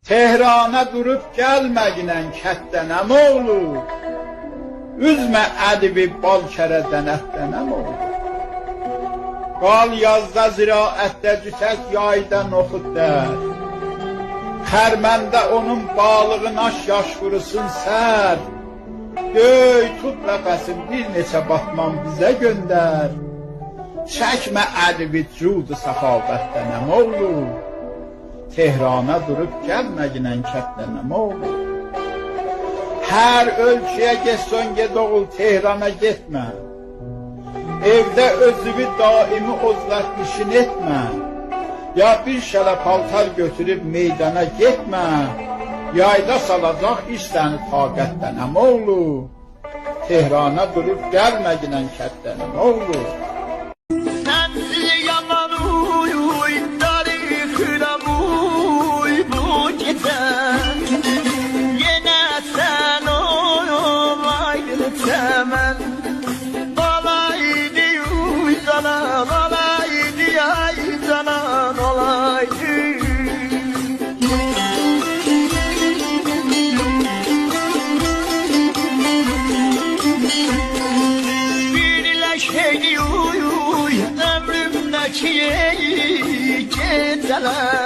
Tehrana durup gəlməklə kətdənəm olur. Üzmə ədibi bal kərədən ətdənəm olur. Qal yazda ziraətdə cütək yayda noxud dər. Xərməndə onun balığın aş yaş qurusun sər. Göy tut nəfəsim bir neçə batman bizə göndər. Çəkmə ədibi cudu səxavətdənəm olur. Tehrana durub gəlməklə kətdənəm olur. Hər ölkəyə getsən ged oğul Tehrana getmə. Evdə özünü daimi ozlaq işin etmə. Ya bir şələ paltar götürüb meydana getmə. Yayda salacaq iş səni taqətdənəm olur. Tehrana durub gəlməklə kətdənəm olur. Sensiz yalan uy, tarixine uy bu gece. Yine sen olaydın temen. Olaydı uy canan, olaydı ay canan, olaydı. Birleşeydi uy, ömrümdeki geceler.